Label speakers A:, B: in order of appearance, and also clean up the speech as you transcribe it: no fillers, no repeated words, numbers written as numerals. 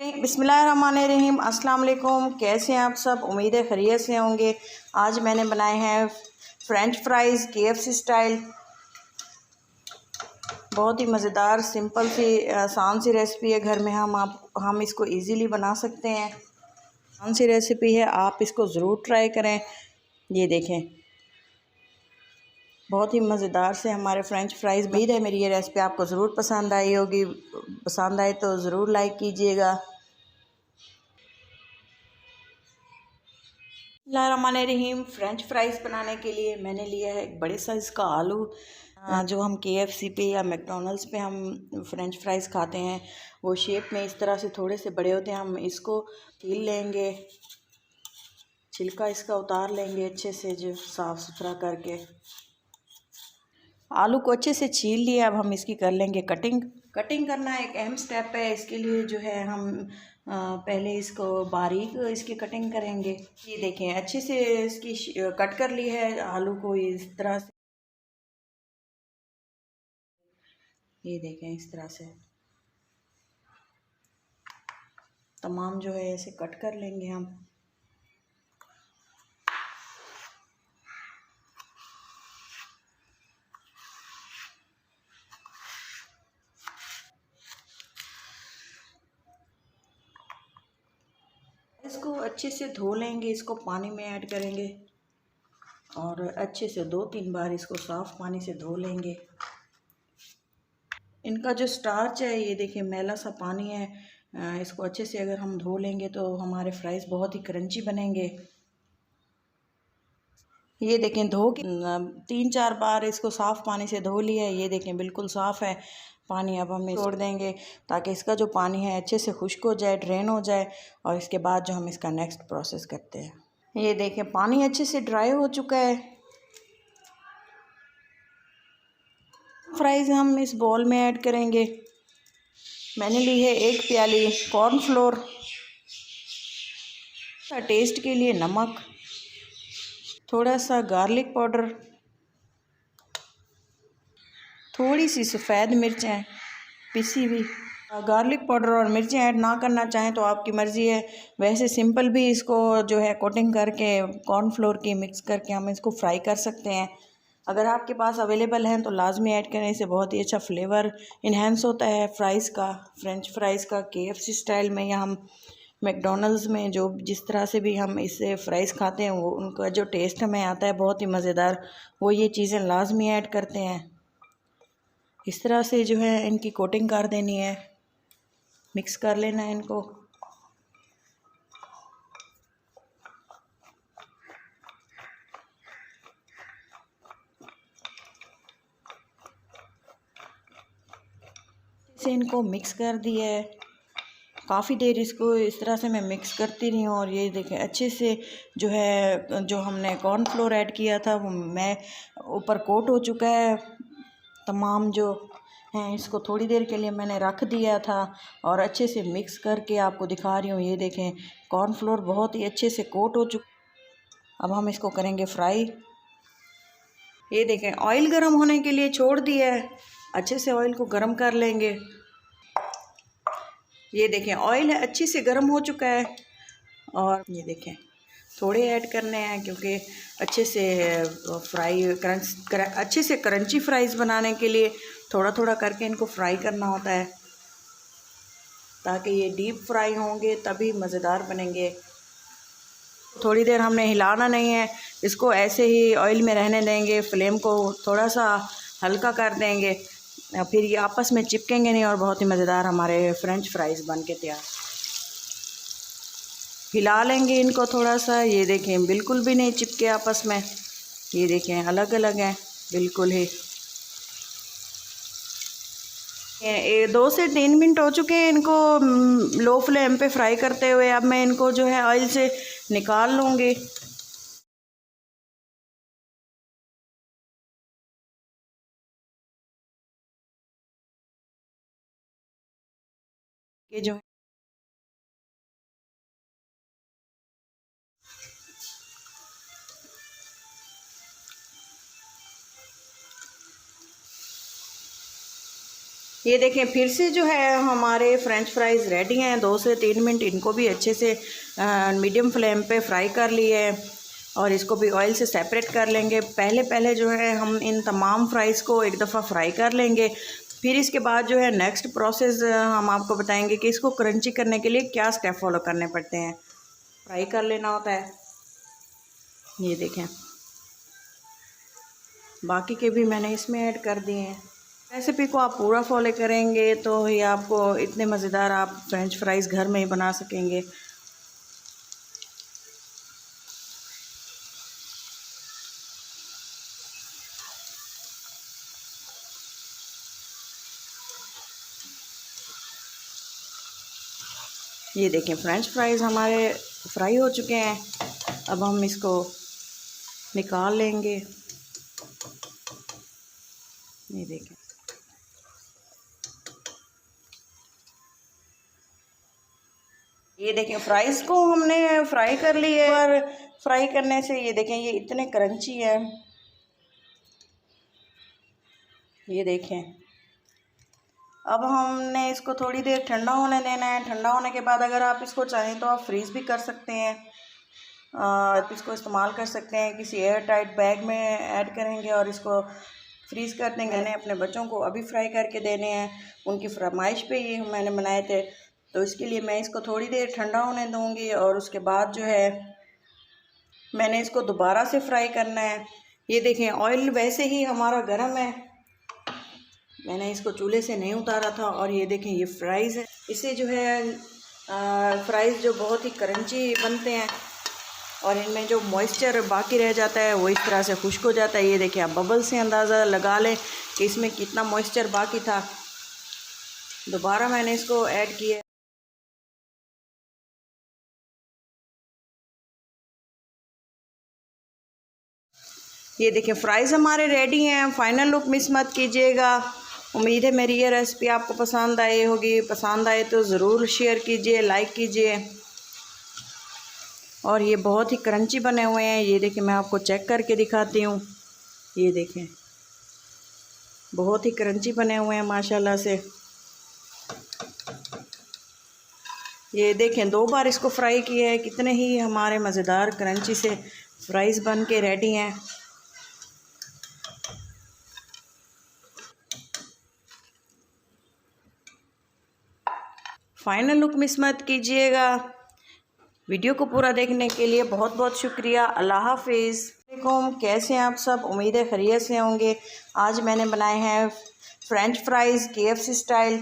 A: बिस्मिल्लाहिर्रहमानिर्रहीम। अस्सलाम वालेकुम। कैसे हैं आप सब? उम्मीद है खैरियत से होंगे। आज मैंने बनाए हैं फ्रेंच फ्राइज़ KFC स्टाइल। बहुत ही मज़ेदार, सिंपल सी, आसान सी रेसिपी है। घर में हम इसको इजीली बना सकते हैं। आसान सी रेसिपी है, आप इसको ज़रूर ट्राई करें। ये देखें, बहुत ही मज़ेदार से हमारे फ्रेंच फ्राइज़। उम्मीद है मेरी ये रेसिपी आपको ज़रूर पसंद आई होगी। पसंद आए तो ज़रूर लाइक कीजिएगा। बिस्मिल्लाहिर्रहमानिर्रहीम। फ़्रेंच फ्राइज़ बनाने के लिए मैंने लिया है एक बड़े साइज़ का आलू। जो हम KFC पे या मैकडोनल्ड्स पे हम फ़्रेंच फ्राइज़ खाते हैं, वो शेप में इस तरह से थोड़े से बड़े होते हैं। हम इसको छील लेंगे, छिलका इसका उतार लेंगे अच्छे से, जो साफ़ सुथरा करके। आलू को अच्छे से छील लिया। अब हम इसकी कर लेंगे कटिंग। कटिंग करना एक अहम स्टेप है। इसके लिए जो है हम पहले इसको बारीक इसकी कटिंग करेंगे। ये देखें, अच्छे से इसकी कट कर ली है आलू को इस तरह से। ये देखें, इस तरह से तमाम जो है ऐसे कट कर लेंगे हम। इसको अच्छे से धो लेंगे, इसको पानी में ऐड करेंगे और अच्छे से 2-3 बार इसको साफ़ पानी से धो लेंगे। इनका जो स्टार्च है, ये देखिए मैला सा पानी है, इसको अच्छे से अगर हम धो लेंगे तो हमारे फ्राइज़ बहुत ही क्रंची बनेंगे। ये देखें, धो के 3-4 बार इसको साफ़ पानी से धो लिया है। ये देखें, बिल्कुल साफ़ है पानी। अब हम छोड़ देंगे ताकि इसका जो पानी है अच्छे से खुश्क हो जाए, ड्रेन हो जाए, और इसके बाद जो हम इसका नेक्स्ट प्रोसेस करते हैं। ये देखें, पानी अच्छे से ड्राई हो चुका है। फ्राइज़ हम इस बॉल में ऐड करेंगे। मैंने ली है 1 प्याली कॉर्नफ्लोर, टेस्ट के लिए नमक, थोड़ा सा गार्लिक पाउडर, थोड़ी सी सफ़ेद मिर्चें पिसी हुई। गार्लिक पाउडर और मिर्चें ऐड ना करना चाहें तो आपकी मर्ज़ी है। वैसे सिंपल भी इसको जो है कोटिंग करके कॉर्नफ्लोर की मिक्स करके हम इसको फ्राई कर सकते हैं। अगर आपके पास अवेलेबल हैं तो लाजमी ऐड करें। इससे बहुत ही अच्छा फ्लेवर इन्हेंस होता है फ्राइज़ का, फ्रेंच फ्राइज़ का। KFC स्टाइल में या हम मैकडोनल्ड्स में जो जिस तरह से भी हम इससे फ्राइज़ खाते हैं, वो उनका जो टेस्ट हमें आता है बहुत ही मज़ेदार, वो ये चीज़ें लाजमी ऐड करते हैं। इस तरह से जो है इनकी कोटिंग कर देनी है, मिक्स कर लेना है इनको। इसे इनको मिक्स कर दिया है। काफ़ी देर इसको इस तरह से मैं मिक्स करती रही हूँ। और ये देखें, अच्छे से जो है जो हमने कॉर्नफ्लोर ऐड किया था वो मैं ऊपर कोट हो चुका है। तमाम जो हैं इसको थोड़ी देर के लिए मैंने रख दिया था और अच्छे से मिक्स करके आपको दिखा रही हूँ। ये देखें, कॉर्नफ्लोर बहुत ही अच्छे से कोट हो चुका। अब हम इसको करेंगे फ्राई। ये देखें, ऑयल गर्म होने के लिए छोड़ दिया है। अच्छे से ऑयल को गर्म कर लेंगे। ये देखें, ऑयल है अच्छे से गर्म हो चुका है। और ये देखें, थोड़े ऐड करने हैं क्योंकि अच्छे से फ्राई अच्छे से क्रंची फ्राइज़ बनाने के लिए थोड़ा थोड़ा करके इनको फ्राई करना होता है, ताकि ये डीप फ्राई होंगे तभी मज़ेदार बनेंगे। थोड़ी देर हमने हिलाना नहीं है, इसको ऐसे ही ऑयल में रहने देंगे। फ्लेम को थोड़ा सा हल्का कर देंगे, फिर ये आपस में चिपकेंगे नहीं और बहुत ही मज़ेदार हमारे फ्रेंच फ्राइज़ बन के तैयार। हिला लेंगे इनको थोड़ा सा। ये देखें, बिल्कुल भी नहीं चिपके आपस में। ये देखें, अलग अलग हैं बिल्कुल ही। 2 से 3 मिनट हो चुके हैं इनको लो फ्लेम पे फ्राई करते हुए। अब मैं इनको जो है ऑयल से निकाल लूँगी। ये जो ये देखें फिर से जो है हमारे फ्रेंच फ्राइज़ रेडी हैं। 2 से 3 मिनट इनको भी अच्छे से मीडियम फ्लेम पे फ्राई कर लिए है और इसको भी ऑयल से सेपरेट कर लेंगे। पहले जो है हम इन तमाम फ्राइज़ को एक दफ़ा फ्राई कर लेंगे। फिर इसके बाद जो है नेक्स्ट प्रोसेस हम आपको बताएंगे कि इसको क्रंची करने के लिए क्या स्टेप फॉलो करने पड़ते हैं। फ्राई कर लेना होता है। ये देखें बाकी के भी मैंने इसमें ऐड कर दिए हैं। रेसिपी को आप पूरा फॉलो करेंगे तो ही आपको इतने मज़ेदार आप फ्रेंच फ्राइज़ घर में ही बना सकेंगे। ये देखें फ्रेंच फ्राइज़ हमारे फ्राई हो चुके हैं। अब हम इसको निकाल लेंगे। ये देखें फ्राइज़ को हमने फ्राई कर लिए और फ्राई करने से ये देखें ये इतने क्रंची हैं। ये देखें अब हमने इसको थोड़ी देर ठंडा होने देना है। ठंडा होने के बाद अगर आप इसको चाहें तो आप फ्रीज़ भी कर सकते हैं। आप इसको इस्तेमाल कर सकते हैं, किसी एयर टाइट बैग में ऐड करेंगे और इसको फ्रीज़ कर देंगे। मैंने अपने बच्चों को अभी फ्राई करके देने हैं, उनकी फरमाइश पे ये मैंने बनाए थे, तो इसके लिए मैं इसको थोड़ी देर ठंडा होने दूँगी और उसके बाद जो है मैंने इसको दोबारा से फ्राई करना है। ये देखें ऑयल वैसे ही हमारा गर्म है, मैंने इसको चूल्हे से नहीं उतारा था और ये देखें ये फ्राइज़ है। इससे जो है फ्राइज़ जो बहुत ही क्रंची बनते हैं और इनमें जो मॉइस्चर बाकी रह जाता है वो इस तरह से खुश्क हो जाता है। ये देखिए आप बबल से अंदाज़ा लगा लें कि इसमें कितना मॉइस्चर बाकी था। दोबारा मैंने इसको ऐड किया। ये देखिए फ्राइज़ हमारे रेडी हैं। फ़ाइनल लुक मिस मत कीजिएगा। उम्मीद है मेरी ये रेसिपी आपको पसंद आई होगी। पसंद आए तो ज़रूर शेयर कीजिए, लाइक कीजिए। और ये बहुत ही क्रंची बने हुए हैं। ये देखिए मैं आपको चेक करके दिखाती हूँ। ये देखें बहुत ही क्रंची बने हुए हैं माशाल्लाह से। ये देखें 2 बार इसको फ्राई किया है, कितने ही हमारे मज़ेदार क्रंची से फ्राइज़ बन के रेडी हैं। फ़ाइनल लुक मिस मत कीजिएगा। वीडियो को पूरा देखने के लिए बहुत बहुत शुक्रिया। अल्लाह हाफिज़। कैसे हैं आप सब? उम्मीद है खैरियत से होंगे। आज मैंने बनाए हैं फ्रेंच फ्राइज़ KFC स्टाइल।